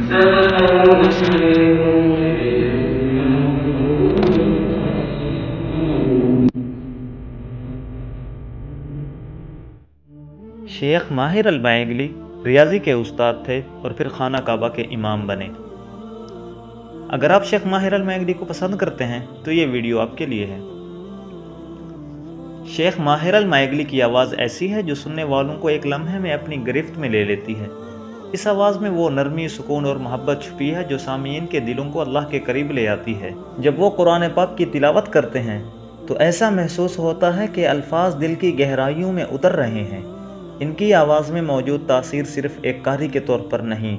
شیخ ماہر المعیگلی ریاضی کے استاد تھے اور پھر خانہ کعبہ کے امام بنے۔ اگر آپ شیخ ماہر المعیگلی کو پسند کرتے ہیں تو یہ ویڈیو آپ کے لیے ہے۔ شیخ ماہر المعیگلی کی آواز ایسی ہے جو سننے والوں کو ایک لمحے میں اپنی گرفت میں لے لیتی ہے۔ اس آواز میں وہ نرمی، سکون اور محبت چھپی ہے جو سامعین کے دلوں کو اللہ کے قریب لے آتی ہے۔ جب وہ قرآن پاک کی تلاوت کرتے ہیں تو ایسا محسوس ہوتا ہے کہ الفاظ دل کی گہرائیوں میں اتر رہے ہیں۔ ان کی آواز میں موجود تاثیر صرف ایک قاری کے طور پر نہیں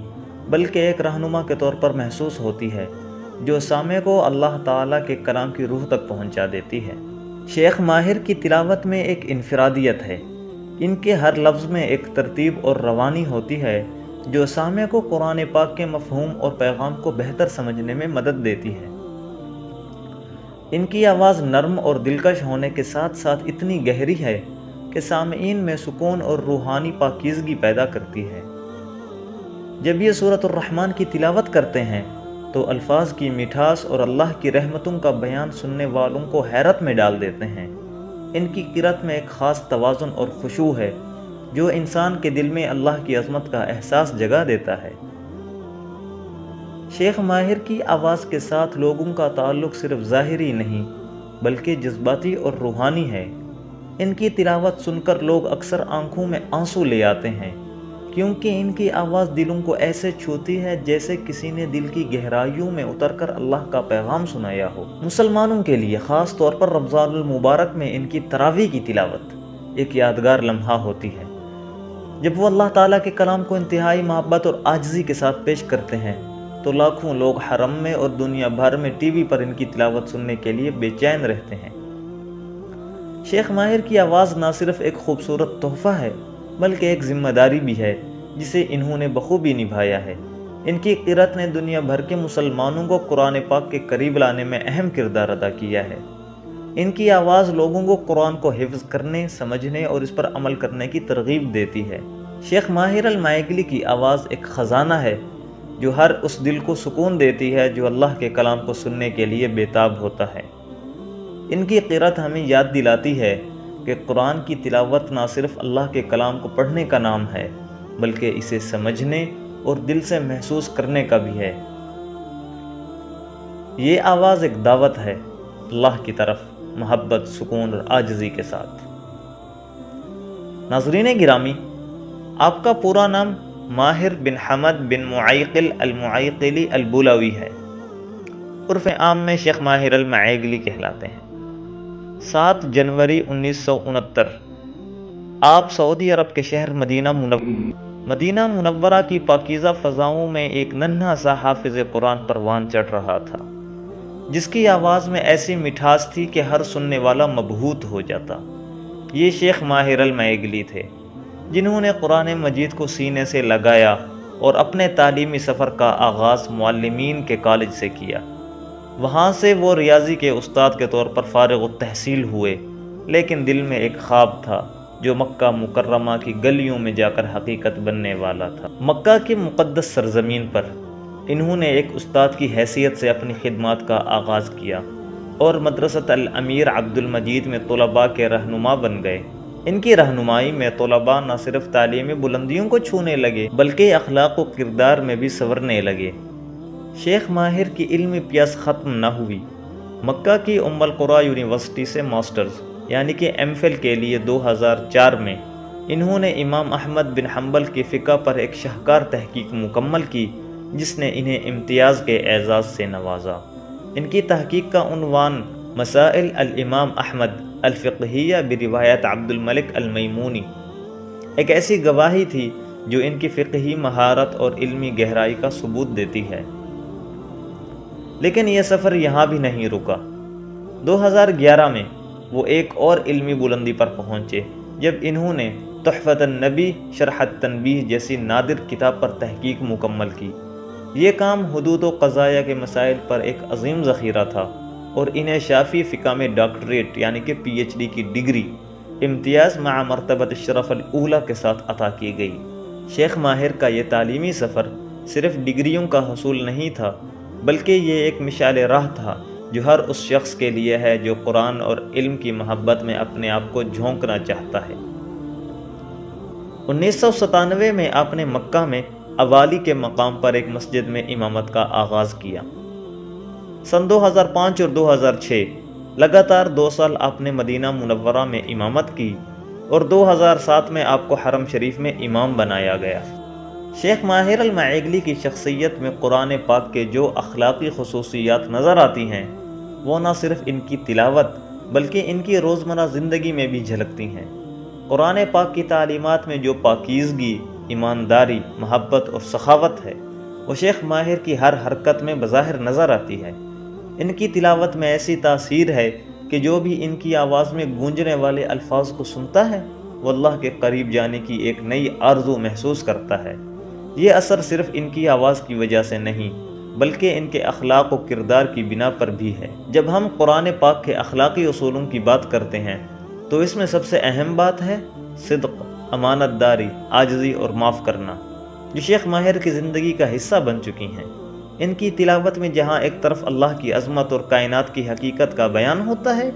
بلکہ ایک رہنما کے طور پر محسوس ہوتی ہے جو سامع کو اللہ تعالیٰ کے کلام کی روح تک پہنچا دیتی ہے۔ شیخ ماہر کی تلاوت میں ایک انفرادیت ہے۔ ان کے ہر لفظ میں ایک ترتیب اور روانی ہوتی ہے جو سامع کو قرآن پاک کے مفہوم اور پیغام کو بہتر سمجھنے میں مدد دیتی ہے۔ ان کی آواز نرم اور دلکش ہونے کے ساتھ ساتھ اتنی گہری ہے کہ سامعین میں سکون اور روحانی پاکیزگی پیدا کرتی ہے۔ جب یہ سورۃ الرحمن کی تلاوت کرتے ہیں تو الفاظ کی مٹھاس اور اللہ کی رحمتوں کا بیان سننے والوں کو حیرت میں ڈال دیتے ہیں۔ ان کی قرأت میں ایک خاص توازن اور خشوع ہے جو انسان کے دل میں اللہ کی عظمت کا احساس جگا دیتا ہے۔ شیخ ماہر کی آواز کے ساتھ لوگوں کا تعلق صرف ظاہری نہیں بلکہ جذباتی اور روحانی ہے۔ ان کی تلاوت سن کر لوگ اکثر آنکھوں میں آنسو لے آتے ہیں کیونکہ ان کی آواز دلوں کو ایسے چھوتی ہے جیسے کسی نے دل کی گہرائیوں میں اتر کر اللہ کا پیغام سنایا ہو۔ مسلمانوں کے لیے خاص طور پر رمضان المبارک میں ان کی تراویح کی تلاوت ایک یادگار لمحہ ہوتی ہے۔ جب وہ اللہ تعالیٰ کے کلام کو انتہائی محبت اور عاجزی کے ساتھ پیش کرتے ہیں تو لاکھوں لوگ حرم میں اور دنیا بھر میں ٹی وی پر ان کی تلاوت سننے کے لیے بے چین رہتے ہیں۔ شیخ ماہر کی آواز نہ صرف ایک خوبصورت تحفہ ہے بلکہ ایک ذمہ داری بھی ہے جسے انہوں نے بخوبی نبھایا ہے۔ ان کی قرأت نے دنیا بھر کے مسلمانوں کو قرآن پاک کے قریب لانے میں اہم کردار ادا کیا ہے۔ ان کی آواز لوگوں کو قرآن کو حفظ کرنے، سمجھنے اور اس پر عمل کرنے کی ترغیب دیتی ہے۔ شیخ ماہر المعیگلی کی آواز ایک خزانہ ہے جو ہر اس دل کو سکون دیتی ہے جو اللہ کے کلام کو سننے کے لیے بےتاب ہوتا ہے۔ ان کی قرأت ہمیں یاد دلاتی ہے کہ قرآن کی تلاوت نہ صرف اللہ کے کلام کو پڑھنے کا نام ہے بلکہ اسے سمجھنے اور دل سے محسوس کرنے کا بھی ہے۔ یہ آواز ایک دعوت ہے اللہ کی طرف، محبت، سکون اور عاجزی کے ساتھ۔ ناظرین گرامی، آپ کا پورا نام ماہر بن حمد بن معیقل المعیقلی البولوی ہے۔ عرف عام میں شیخ ماہر المعیگلی کہلاتے ہیں۔ 7 جنوری 1969 آپ سعودی عرب کے شہر مدینہ منورہ کی پاکیزہ فضاؤں میں ایک ننھا سا حافظ قرآن پروان چڑھ رہا تھا جس کی آواز میں ایسی مٹھاس تھی کہ ہر سننے والا مبہوت ہو جاتا۔ یہ شیخ ماہر المعیگلی تھے جنہوں نے قرآن مجید کو سینے سے لگایا اور اپنے تعلیمی سفر کا آغاز معلمین کے کالج سے کیا۔ وہاں سے وہ ریاضی کے استاد کے طور پر فارغ التحصیل ہوئے، لیکن دل میں ایک خواب تھا جو مکہ مکرمہ کی گلیوں میں جا کر حقیقت بننے والا تھا۔ مکہ کی مقدس سرزمین پر انہوں نے ایک استاد کی حیثیت سے اپنی خدمات کا آغاز کیا اور مدرسۃ الامیر عبد المجید میں طلباء کے رہنما بن گئے۔ ان کی رہنمائی میں طلباء نہ صرف تعلیمی بلندیوں کو چھونے لگے بلکہ اخلاق و کردار میں بھی سنورنے لگے۔ شیخ ماہر کی علمی پیاس ختم نہ ہوئی۔ مکہ کی ام القریٰ یونیورسٹی سے ماسٹرز یعنی کہ ایم فل کے لیے 2004 میں انہوں نے امام احمد بن حنبل کی فقہ پر ایک شاہکار تحقیق مکمل کی جس نے انہیں امتیاز کے اعزاز سے نوازا۔ ان کی تحقیق کا عنوان مسائل الامام احمد الفقہیہ بروایت عبد الملک المیمونی ایک ایسی گواہی تھی جو ان کی فقہی مہارت اور علمی گہرائی کا ثبوت دیتی ہے۔ لیکن یہ سفر یہاں بھی نہیں رکا۔ 2011 میں وہ ایک اور علمی بلندی پر پہنچے جب انہوں نے تحفۃ النبی شرح التنبیہ جیسی نادر کتاب پر تحقیق مکمل کی۔ یہ کام حدود و قضایا کے مسائل پر ایک عظیم ذخیرہ تھا اور انہیں شافعی فقہ میں ڈاکٹریٹ یعنی کہ پی ایچ ڈی کی ڈگری امتیاز مع مرتبۃ الشرف الاولی کے ساتھ عطا کی گئی۔ شیخ ماہر کا یہ تعلیمی سفر صرف ڈگریوں کا حصول نہیں تھا، بلکہ یہ ایک مشعل راہ تھا جو ہر اس شخص کے لیے ہے جو قرآن اور علم کی محبت میں اپنے آپ کو جھونکنا چاہتا ہے۔ 1997 میں آپ نے مکہ میں اوالی کے مقام پر ایک مسجد میں امامت کا آغاز کیا۔ سن 2005 اور 2006 لگاتار 2 سال آپ نے مدینہ منورہ میں امامت کی اور 2007 میں آپ کو حرم شریف میں امام بنایا گیا۔ شیخ ماہر المعیگلی کی شخصیت میں قرآن پاک کے جو اخلاقی خصوصیات نظر آتی ہیں وہ نہ صرف ان کی تلاوت بلکہ ان کی روزمرہ زندگی میں بھی جھلکتی ہیں۔ قرآن پاک کی تعلیمات میں جو پاکیزگی، ایمانداری، محبت اور سخاوت ہے وہ شیخ ماہر کی ہر حرکت میں بظاہر نظر آتی ہے۔ ان کی تلاوت میں ایسی تاثیر ہے کہ جو بھی ان کی آواز میں گونجنے والے الفاظ کو سنتا ہے وہ اللہ کے قریب جانے کی ایک نئی آرزو محسوس کرتا ہے۔ یہ اثر صرف ان کی آواز کی وجہ سے نہیں بلکہ ان کے اخلاق و کردار کی بنا پر بھی ہے۔ جب ہم قرآن پاک کے اخلاقی اصولوں کی بات کرتے ہیں تو اس میں سب سے اہم بات ہے صدق، امانت داری، عاجزی اور معاف کرنا، جو شیخ ماہر کی زندگی کا حصہ بن چکی ہیں۔ ان کی تلاوت میں جہاں ایک طرف اللہ کی عظمت اور کائنات کی حقیقت کا بیان ہوتا ہے،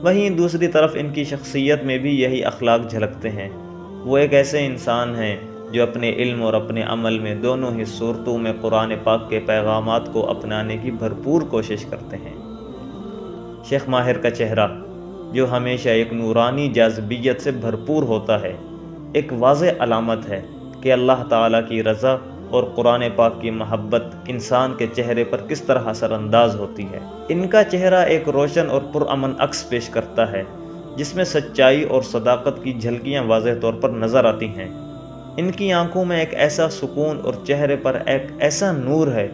وہیں دوسری طرف ان کی شخصیت میں بھی یہی اخلاق جھلکتے ہیں۔ وہ ایک ایسے انسان ہیں جو اپنے علم اور اپنے عمل میں دونوں ہی صورتوں میں قرآن پاک کے پیغامات کو اپنانے کی بھرپور کوشش کرتے ہیں۔ شیخ ماہر کا چہرہ، جو ہمیشہ ایک نورانی جاذبیت سے بھرپور ہوتا ہے، ایک واضح علامت ہے کہ اللہ تعالیٰ کی رضا اور قرآن پاک کی محبت انسان کے چہرے پر کس طرح اثر انداز ہوتی ہے۔ ان کا چہرہ ایک روشن اور پرامن عکس پیش کرتا ہے جس میں سچائی اور صداقت کی جھلکیاں واضح طور پر نظر آتی ہیں۔ ان کی آنکھوں میں ایک ایسا سکون اور چہرے پر ایک ایسا نور ہے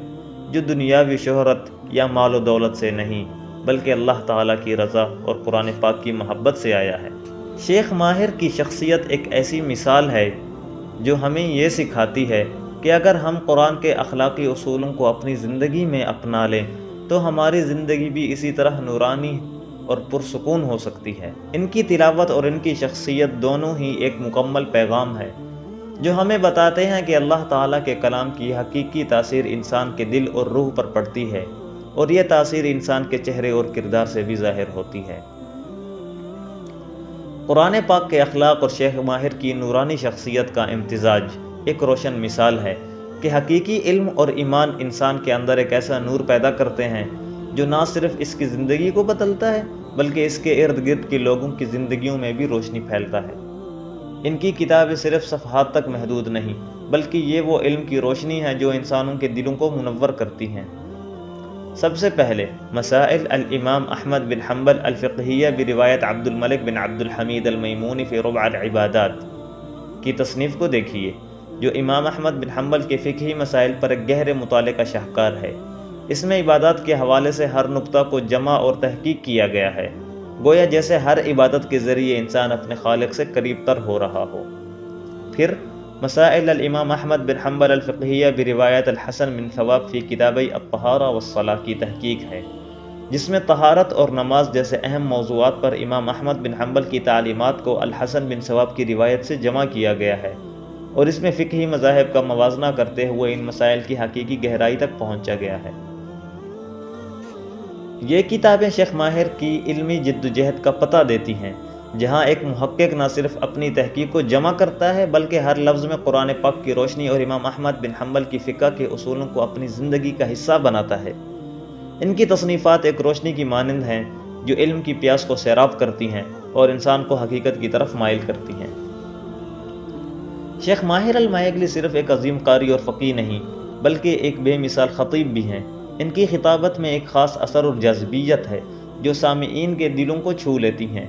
جو دنیاوی شہرت یا مال و دولت سے نہیں بلکہ اللہ تعالیٰ کی رضا اور قرآن پاک کی محبت سے آیا ہے۔ شیخ ماہر کی شخصیت ایک ایسی مثال ہے جو ہمیں یہ سکھاتی ہے کہ اگر ہم قرآن کے اخلاقی اصولوں کو اپنی زندگی میں اپنا لیں تو ہماری زندگی بھی اسی طرح نورانی اور پرسکون ہو سکتی ہے۔ ان کی تلاوت اور ان کی شخصیت دونوں ہی ایک مکمل پیغام ہے جو ہمیں بتاتے ہیں کہ اللہ تعالیٰ کے کلام کی حقیقی تاثیر انسان کے دل اور روح پر پڑتی ہے اور یہ تاثیر انسان کے چہرے اور کردار سے بھی ظاہر ہوتی ہے۔ قرآن پاک کے اخلاق اور شیخ ماہر کی نورانی شخصیت کا امتزاج ایک روشن مثال ہے کہ حقیقی علم اور ایمان انسان کے اندر ایک ایسا نور پیدا کرتے ہیں جو نہ صرف اس کی زندگی کو بدلتا ہے بلکہ اس کے ارد گرد کے لوگوں کی زندگیوں میں بھی روشنی پھیلتا ہے۔ ان کی کتابیں صرف صفحات تک محدود نہیں بلکہ یہ وہ علم کی روشنی ہے جو انسانوں کے دلوں کو منور کرتی ہیں۔ سب سے پہلے مسائل الامام احمد بن حنبل الفقہیہ بروایت عبد الملک بن عبد الحمید المیمونی فی ربع العبادات کی تصنیف کو دیکھیے، جو امام احمد بن حنبل کے فقہی مسائل پر ایک گہرے مطالعے کا شاہکار ہے۔ اس میں عبادات کے حوالے سے ہر نقطہ کو جمع اور تحقیق کیا گیا ہے، گویا جیسے ہر عبادت کے ذریعے انسان اپنے خالق سے قریب تر ہو رہا ہو۔ پھر مسائل الامام احمد بن حنبل الفقہیہ بروایت الحسن بن ثواب فی کتابی الطہارہ والصلاۃ کی تحقیق ہے، جس میں طہارت اور نماز جیسے اہم موضوعات پر امام احمد بن حنبل کی تعلیمات کو الحسن بن ثواب کی روایت سے جمع کیا گیا ہے اور اس میں فقہی مذاہب کا موازنہ کرتے ہوئے ان مسائل کی حقیقی گہرائی تک پہنچا گیا ہے۔ یہ کتابیں شیخ ماہر کی علمی جدوجہد کا پتہ دیتی ہیں، جہاں ایک محقق نہ صرف اپنی تحقیق کو جمع کرتا ہے بلکہ ہر لفظ میں قرآن پاک کی روشنی اور امام احمد بن حنبل کی فقہ کے اصولوں کو اپنی زندگی کا حصہ بناتا ہے۔ ان کی تصنیفات ایک روشنی کی مانند ہیں جو علم کی پیاس کو سیراب کرتی ہیں اور انسان کو حقیقت کی طرف مائل کرتی ہیں۔ شیخ ماہر المعیگلی صرف ایک عظیم قاری اور فقیہ نہیں بلکہ ایک بے مثال خطیب بھی ہیں۔ ان کی خطابت میں ایک خاص اثر اور جاذبیت ہے جو سامعین کے دلوں کو چھو لیتی ہیں۔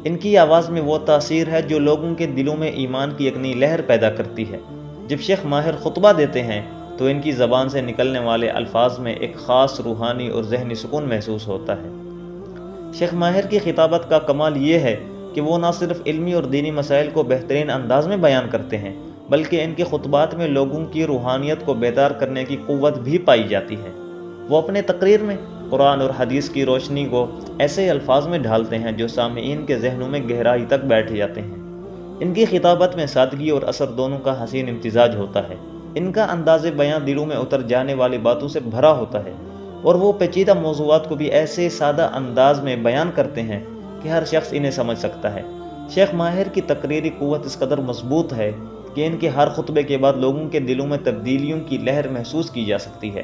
ان کی آواز میں وہ تاثیر ہے جو لوگوں کے دلوں میں ایمان کی ایک نئی لہر پیدا کرتی ہے۔ جب شیخ ماہر خطبہ دیتے ہیں تو ان کی زبان سے نکلنے والے الفاظ میں ایک خاص روحانی اور ذہنی سکون محسوس ہوتا ہے۔ شیخ ماہر کی خطابت کا کمال یہ ہے کہ وہ نہ صرف علمی اور دینی مسائل کو بہترین انداز میں بیان کرتے ہیں بلکہ ان کے خطبات میں لوگوں کی روحانیت کو بیدار کرنے کی قوت بھی پائی جاتی ہے۔ وہ اپنے تقریر میں قرآن اور حدیث کی روشنی کو ایسے الفاظ میں ڈھالتے ہیں جو سامعین کے ذہنوں میں گہرائی تک بیٹھ جاتے ہیں۔ ان کی خطابت میں سادگی اور اثر دونوں کا حسین امتزاج ہوتا ہے۔ ان کا انداز بیاں دلوں میں اتر جانے والی باتوں سے بھرا ہوتا ہے اور وہ پیچیدہ موضوعات کو بھی ایسے سادہ انداز میں بیان کرتے ہیں کہ ہر شخص انہیں سمجھ سکتا ہے۔ شیخ ماہر کی تقریری قوت اس قدر مضبوط ہے کہ ان کے ہر خطبے کے بعد لوگوں کے دلوں میں تبدیلیوں کی لہر محسوس کی جا سکتی ہے۔